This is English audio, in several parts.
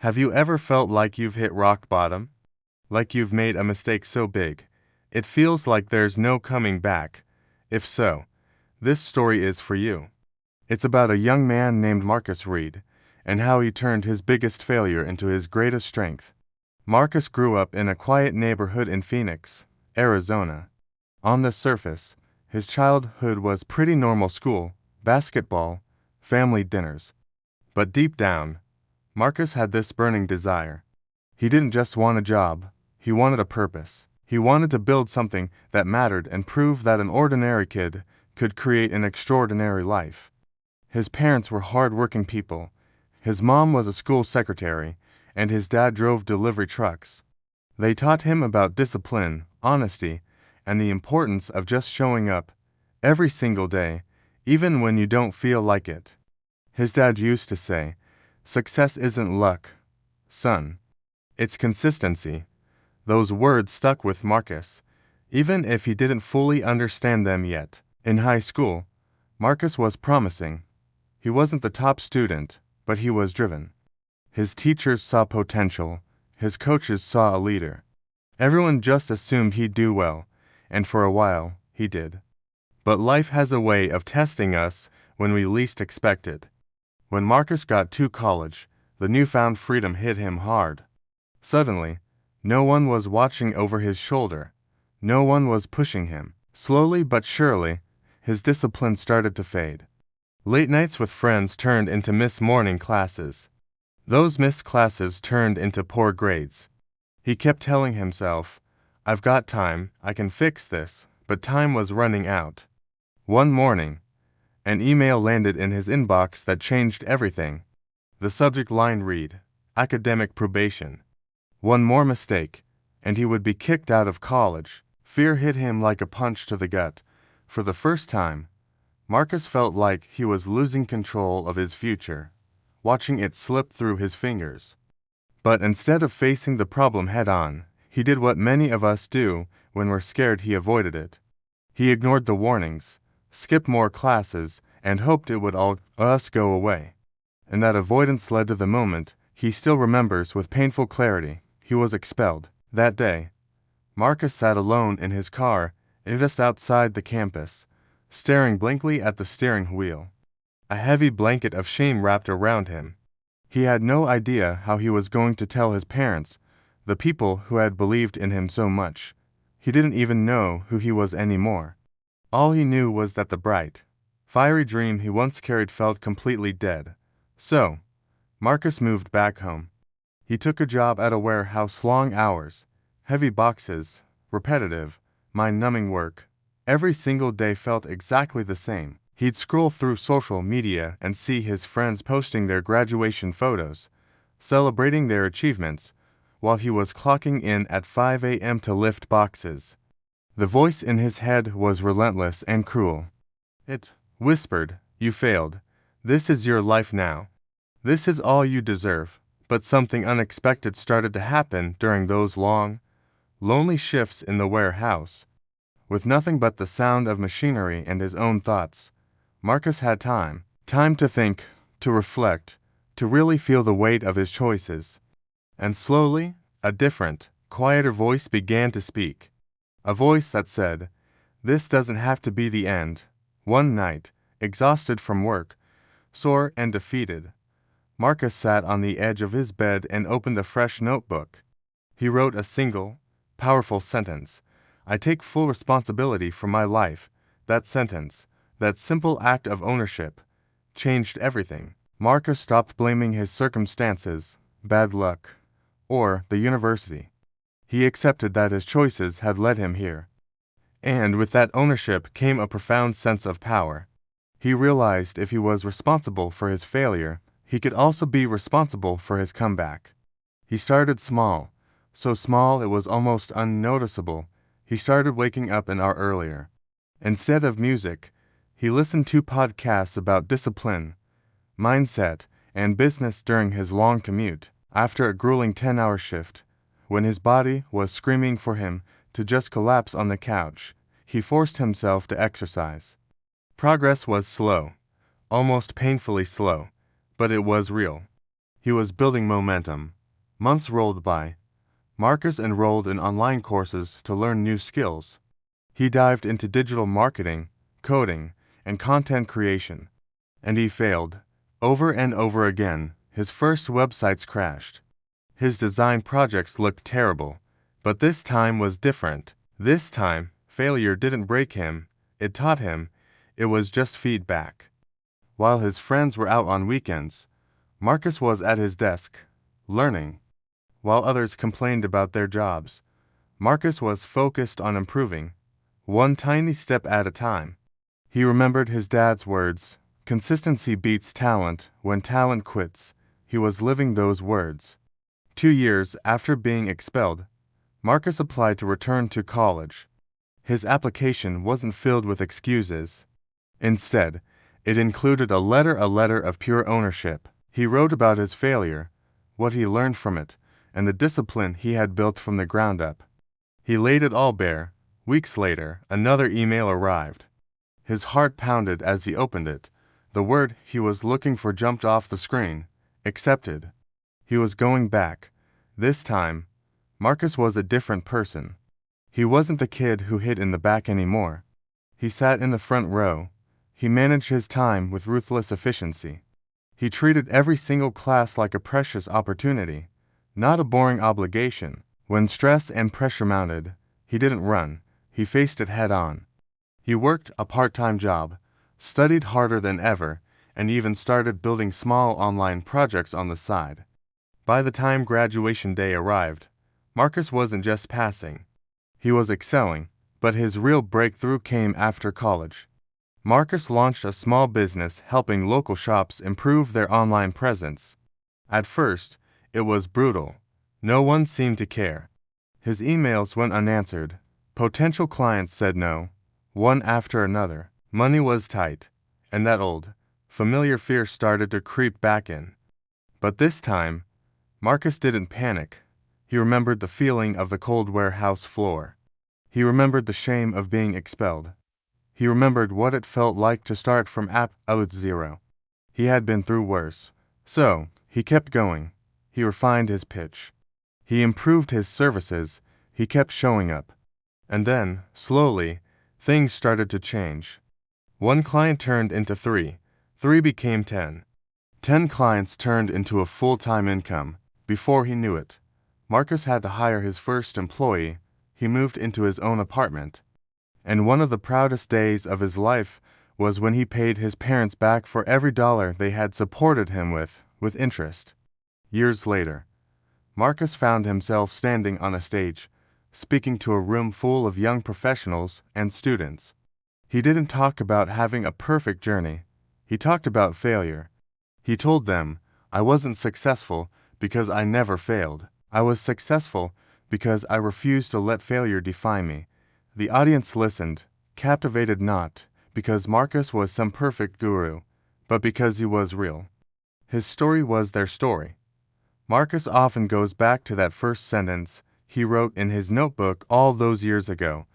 Have you ever felt like you've hit rock bottom? Like you've made a mistake so big, it feels like there's no coming back? If so, this story is for you. It's about a young man named Marcus Reed, and how he turned his biggest failure into his greatest strength. Marcus grew up in a quiet neighborhood in Phoenix, Arizona. On the surface, his childhood was pretty normal: school, basketball, family dinners. But deep down, Marcus had this burning desire. He didn't just want a job, he wanted a purpose. He wanted to build something that mattered and prove that an ordinary kid could create an extraordinary life. His parents were hard-working people. His mom was a school secretary, and his dad drove delivery trucks. They taught him about discipline, honesty, and the importance of just showing up every single day, even when you don't feel like it. His dad used to say, "Success isn't luck, son. It's consistency." Those words stuck with Marcus, even if he didn't fully understand them yet. In high school, Marcus was promising. He wasn't the top student, but he was driven. His teachers saw potential, his coaches saw a leader. Everyone just assumed he'd do well, and for a while, he did. But life has a way of testing us when we least expect it. When Marcus got to college, the newfound freedom hit him hard. Suddenly, no one was watching over his shoulder. No one was pushing him. Slowly but surely, his discipline started to fade. Late nights with friends turned into missed morning classes. Those missed classes turned into poor grades. He kept telling himself, "I've got time, I can fix this," but time was running out. One morning, an email landed in his inbox that changed everything. The subject line read, "Academic probation." One more mistake, and he would be kicked out of college. Fear hit him like a punch to the gut. For the first time, Marcus felt like he was losing control of his future, watching it slip through his fingers. But instead of facing the problem head-on, he did what many of us do when we're scared. He avoided it. He ignored the warnings, skipped more classes, and hoped it would all go away. And that avoidance led to the moment he still remembers with painful clarity. He was expelled. That day, Marcus sat alone in his car just outside the campus, staring blankly at the steering wheel. A heavy blanket of shame wrapped around him. He had no idea how he was going to tell his parents, the people who had believed in him so much. He didn't even know who he was anymore. All he knew was that the bright, fiery dream he once carried felt completely dead. So, Marcus moved back home. He took a job at a warehouse. Long hours, heavy boxes, repetitive, mind-numbing work. Every single day felt exactly the same. He'd scroll through social media and see his friends posting their graduation photos, celebrating their achievements, while he was clocking in at 5 a.m. to lift boxes. The voice in his head was relentless and cruel. It whispered, "You failed. This is your life now. This is all you deserve." But something unexpected started to happen during those long, lonely shifts in the warehouse. With nothing but the sound of machinery and his own thoughts, Marcus had time to think, to reflect, to really feel the weight of his choices. And slowly, a different, quieter voice began to speak. A voice that said, "This doesn't have to be the end." One night, exhausted from work, sore and defeated, Marcus sat on the edge of his bed and opened a fresh notebook. He wrote a single, powerful sentence. "I take full responsibility for my life." That sentence, that simple act of ownership, changed everything. Marcus stopped blaming his circumstances, bad luck, or the university. He accepted that his choices had led him here. And with that ownership came a profound sense of power. He realized if he was responsible for his failure, he could also be responsible for his comeback. He started small, so small it was almost unnoticeable. He started waking up an hour earlier. Instead of music, he listened to podcasts about discipline, mindset, and business during his long commute. After a grueling 10-hour shift, when his body was screaming for him to just collapse on the couch, he forced himself to exercise. Progress was slow, almost painfully slow, but it was real. He was building momentum. Months rolled by. Marcus enrolled in online courses to learn new skills. He dived into digital marketing, coding, and content creation. And he failed. Over and over again, his first websites crashed. His design projects looked terrible. But this time was different. This time, failure didn't break him, it taught him. It was just feedback. While his friends were out on weekends, Marcus was at his desk, learning. While others complained about their jobs, Marcus was focused on improving, one tiny step at a time. He remembered his dad's words, "Consistency beats talent when talent quits." He was living those words. 2 years after being expelled, Marcus applied to return to college. His application wasn't filled with excuses. Instead, it included a letter of pure ownership. He wrote about his failure, what he learned from it, and the discipline he had built from the ground up. He laid it all bare. Weeks later, another email arrived. His heart pounded as he opened it. The word he was looking for jumped off the screen. Accepted. He was going back. This time, Marcus was a different person. He wasn't the kid who hid in the back anymore. He sat in the front row. He managed his time with ruthless efficiency. He treated every single class like a precious opportunity, not a boring obligation. When stress and pressure mounted, he didn't run. He faced it head on. He worked a part-time job, studied harder than ever, and even started building small online projects on the side. By the time graduation day arrived, Marcus wasn't just passing. He was excelling, but his real breakthrough came after college. Marcus launched a small business helping local shops improve their online presence. At first, it was brutal. No one seemed to care. His emails went unanswered. Potential clients said no, one after another. Money was tight, and that old, familiar fear started to creep back in. But this time, Marcus didn't panic. He remembered the feeling of the cold warehouse floor. He remembered the shame of being expelled. He remembered what it felt like to start from absolute zero. He had been through worse. So, he kept going. He refined his pitch. He improved his services. He kept showing up. And then, slowly, things started to change. One client turned into 3. 3 became 10. 10 clients turned into a full-time income. Before he knew it, Marcus had to hire his first employee. He moved into his own apartment. And one of the proudest days of his life was when he paid his parents back for every dollar they had supported him with interest. Years later, Marcus found himself standing on a stage, speaking to a room full of young professionals and students. He didn't talk about having a perfect journey. He talked about failure. He told them, "I wasn't successful because I never failed. I was successful because I refused to let failure define me." The audience listened, captivated not because Marcus was some perfect guru, but because he was real. His story was their story. Marcus often goes back to that first sentence he wrote in his notebook all those years ago.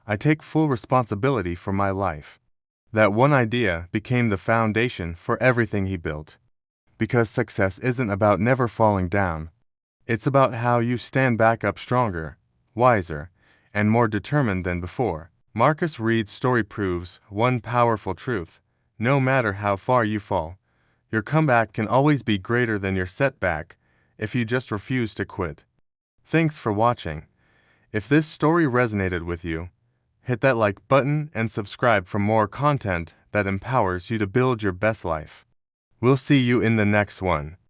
"I take full responsibility for my life." That one idea became the foundation for everything he built. Because success isn't about never falling down. It's about how you stand back up stronger, wiser, and more determined than before. Marcus Reed's story proves one powerful truth. No matter how far you fall, your comeback can always be greater than your setback if you just refuse to quit. Thanks for watching. If this story resonated with you, hit that like button and subscribe for more content that empowers you to build your best life. We'll see you in the next one.